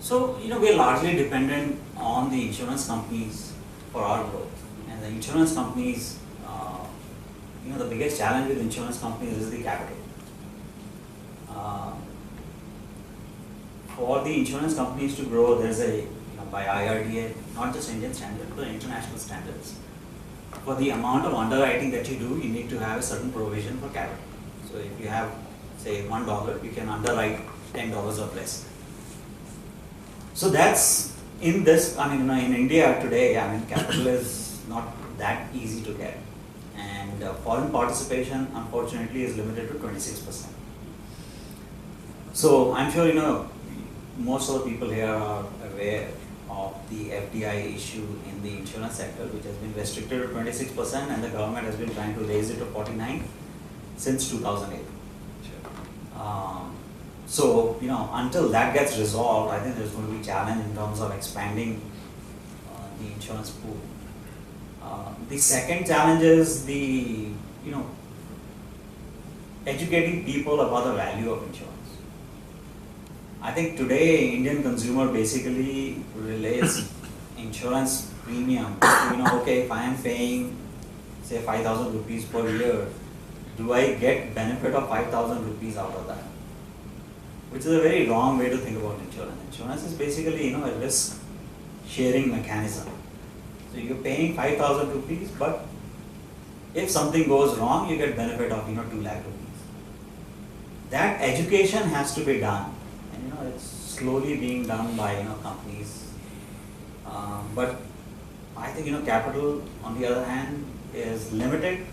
So, we're largely dependent on the insurance companies for our growth. And the insurance companies, the biggest challenge with insurance companies is the capital. For the insurance companies to grow, there's by IRDA, not just Indian standards, but international standards. For the amount of underwriting that you do, you need to have a certain provision for capital. So if you have, say, $1, you can underwrite $10 or less. So that's in this, in India today, capital is not that easy to get. And foreign participation, unfortunately, is limited to 26%. So I'm sure, most of the people here are aware of the FDI issue in the insurance sector, which has been restricted to 26%, and the government has been trying to raise it to 49% since 2008. So, until that gets resolved, I think there's going to be a challenge in terms of expanding the insurance pool. The second challenge is the, educating people about the value of insurance. I think today Indian consumer basically relates insurance premium to, okay, if I am paying, say, 5,000 rupees per year, do I get benefit of 5,000 rupees out of that? Which is a very wrong way to think about insurance. Insurance is basically, a risk sharing mechanism. So you're paying 5,000 rupees, but if something goes wrong, you get benefit of, 2 lakh rupees. That education has to be done. And, it's slowly being done by, companies. But I think, capital, on the other hand, is limited.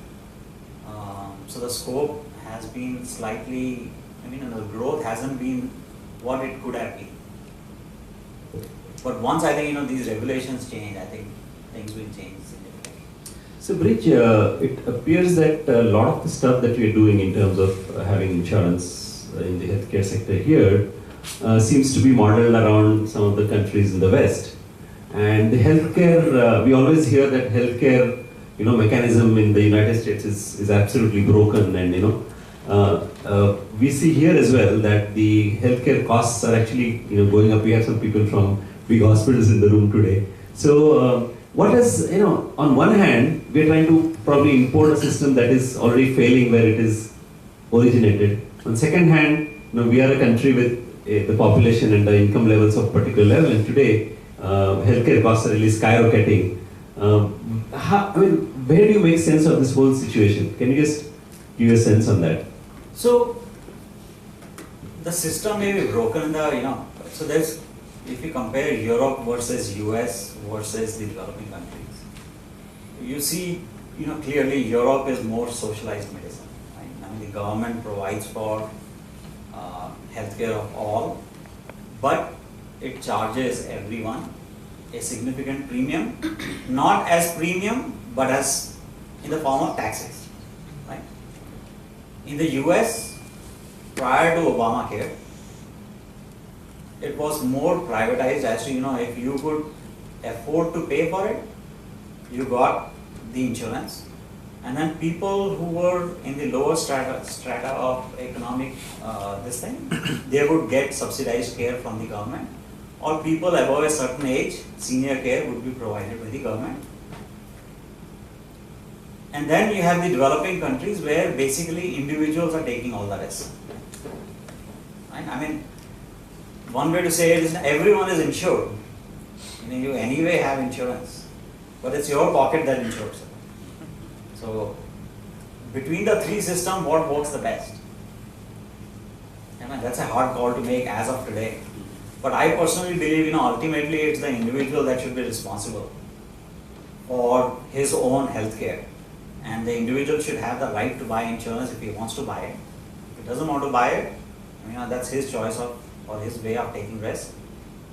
So the scope has been slightly, the growth hasn't been what it could have been. But once I think, these regulations change, I think things will change significantly. So Brij, it appears that a lot of the stuff that we're doing in terms of having insurance in the healthcare sector here seems to be modeled around some of the countries in the West. And the healthcare, we always hear that healthcare, mechanism in the United States is absolutely broken, and we see here as well that the healthcare costs are actually going up. We have some people from big hospitals in the room today. So what is, on one hand, we are trying to probably import a system that is already failing where it is originated. On second hand, we are a country with the population and the income levels of particular level, and today healthcare costs are really skyrocketing. Where do you make sense of this whole situation? Can you just give a sense on that? So the system may be broken in the, so there's, if you compare Europe versus US versus the developing countries, you see, clearly Europe is more socialized medicine. Right? The government provides for healthcare of all, but it charges everyone a significant premium, not as premium, but as in the form of taxes. Right? In the US, prior to Obamacare, it was more privatized as to, if you could afford to pay for it, you got the insurance. And then people who were in the lower strata of economic they would get subsidized care from the government, or people above a certain age, senior care would be provided by the government. And then you have the developing countries where basically individuals are taking all the risk. Right? One way to say it is everyone is insured. You anyway have insurance, but it's your pocket that insures it. So between the three systems, what works the best? That's a hard call to make as of today. But I personally believe, ultimately it's the individual that should be responsible for his own health care. And the individual should have the right to buy insurance if he wants to buy it. If he doesn't want to buy it, that's his choice or his way of taking risk.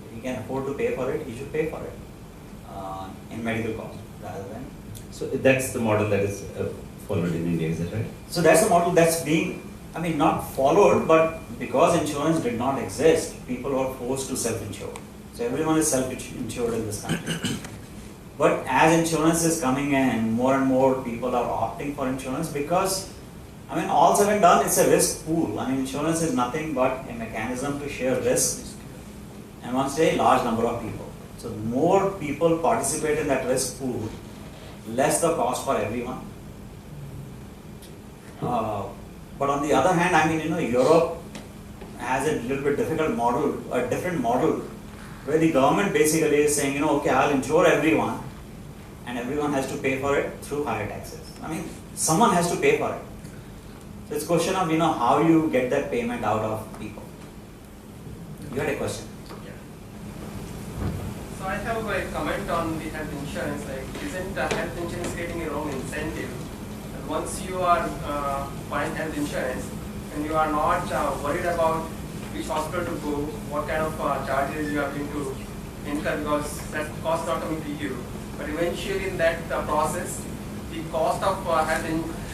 If he can afford to pay for it, he should pay for it in medical cost rather than. So that's the model that is followed in India, is that right? So that's the model that's being, not followed, but because insurance did not exist, people were forced to self-insure. So everyone is self-insured in this country. But as insurance is coming in, more and more people are opting for insurance because, all said and done, it's a risk pool. Insurance is nothing but a mechanism to share risk and wants to say a large number of people. So more people participate in that risk pool, less the cost for everyone. But on the other hand, I mean, Europe has a little bit difficult model, a different model, where the government basically is saying, okay, I'll insure everyone, and everyone has to pay for it through higher taxes. I mean, someone has to pay for it. So it's a question of, how you get that payment out of people. You had a question? Yeah. So I have a comment on the health insurance. Like, isn't health insurance creating a wrong incentive? And once you are buying health insurance, and you are not worried about which hospital to go, what kind of charges you are going to incur, because that cost not coming to you. But eventually in that process, the cost of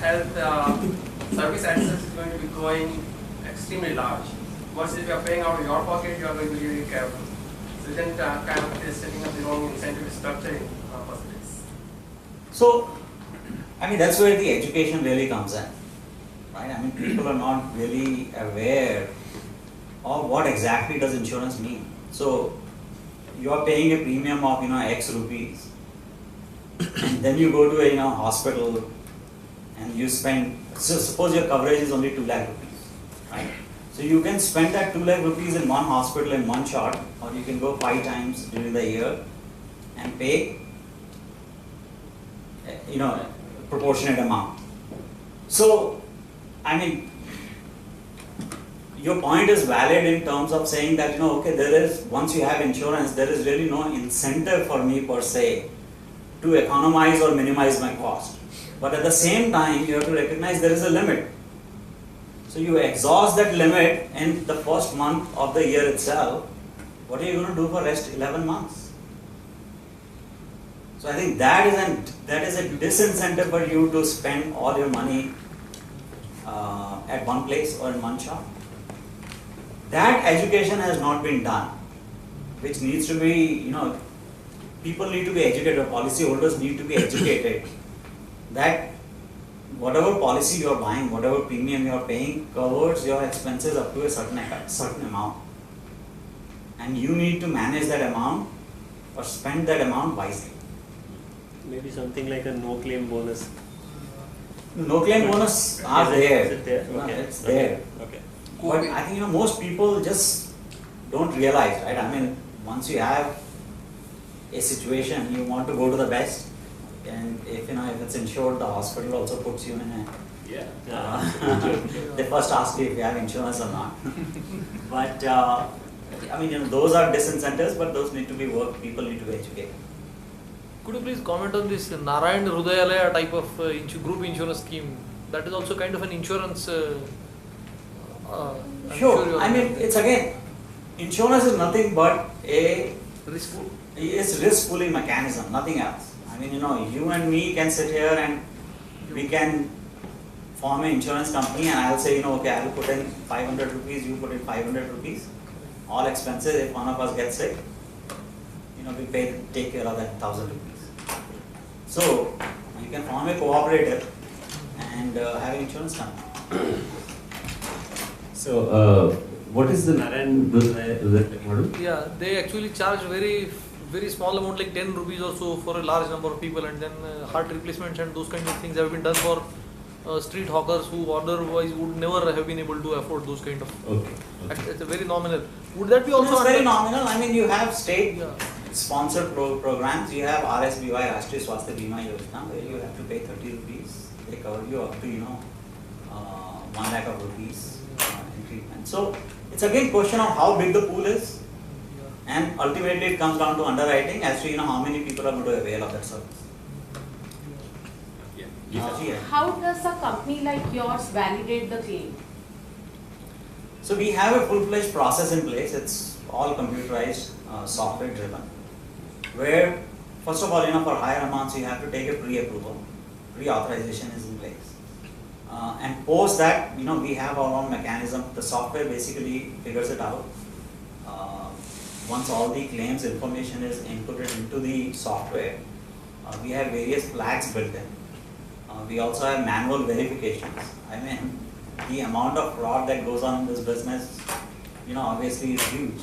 health service access is going to be growing extremely large. Versus if you are paying out of your pocket, you are going to be really careful. So isn't kind of setting up the wrong incentive structure in first place? So, I mean, that's where the education really comes in. Right? I mean, people are not really aware of what exactly does insurance mean. So, you are paying a premium of, X rupees. And then you go to a, hospital and you spend, so suppose your coverage is only 2 lakh rupees, right? So you can spend that 2 lakh rupees in one hospital in one shot, or you can go 5 times during the year and pay, proportionate amount. So, I mean, your point is valid in terms of saying that, okay, once you have insurance, there is really no incentive for me per se to economize or minimize my cost. But at the same time, you have to recognize there is a limit. So you exhaust that limit in the first month of the year itself. What are you going to do for the rest 11 months? So I think that is a disincentive for you to spend all your money at one place or in one shot. That education has not been done, which needs to be, people need to be educated, policyholders need to be educated that whatever policy you are buying, whatever premium you are paying covers your expenses up to a certain amount. And you need to manage that amount or spend that amount wisely. Maybe something like a no claim bonus. No claim bonus are there. Is it there? No, Okay. it's there. Okay. But I think most people just don't realize, right? I mean, once you have a situation, you want to go to the best, and if it's insured, the hospital also puts you in a. Yeah. They first ask you if you have insurance or not. But I mean, those are disincentives, but those need to be worked. People need to be educated. Could you please comment on this Narayan Hrudayalaya type of group insurance scheme? That is also kind of an insurance. I'm Sure. you're I mean, aware. it's again, insurance is nothing but a Risk. it's risk pooling mechanism, nothing else. I mean, you and me can sit here and we can form an insurance company, and I'll say, okay, I'll put in 500 rupees, you put in 500 rupees, all expenses. If one of us gets sick, we take care of that 1,000 rupees. So you can form a cooperative and have an insurance company. So, what is the Narayan Hrudayalaya model? Yeah, they actually charge very small amount, like 10 rupees or so, for a large number of people, and then heart replacements and those kind of things have been done for street hawkers who otherwise would never have been able to afford those kind of. Okay. It's a very nominal. Would that be also It's very under- nominal. I mean, you have state Yeah. sponsored programs. You have RSBY, Rashtriya Swasthya Bima Yojana, where you have to pay 30 rupees. They cover you up to 1 lakh of rupees in treatment. So it's again question of how big the pool is, and ultimately it comes down to underwriting as to how many people are going to avail of that service. Yeah. How does a company like yours validate the claim? So we have a full-fledged process in place. It's all computerized, software driven, where first of all, for higher amounts you have to take a pre-approval. Pre-authorization is in place. And post that, we have our own mechanism. The software basically figures it out. Once all the claims information is inputted into the software, we have various flags built in. We also have manual verifications. I mean, the amount of fraud that goes on in this business, obviously is huge.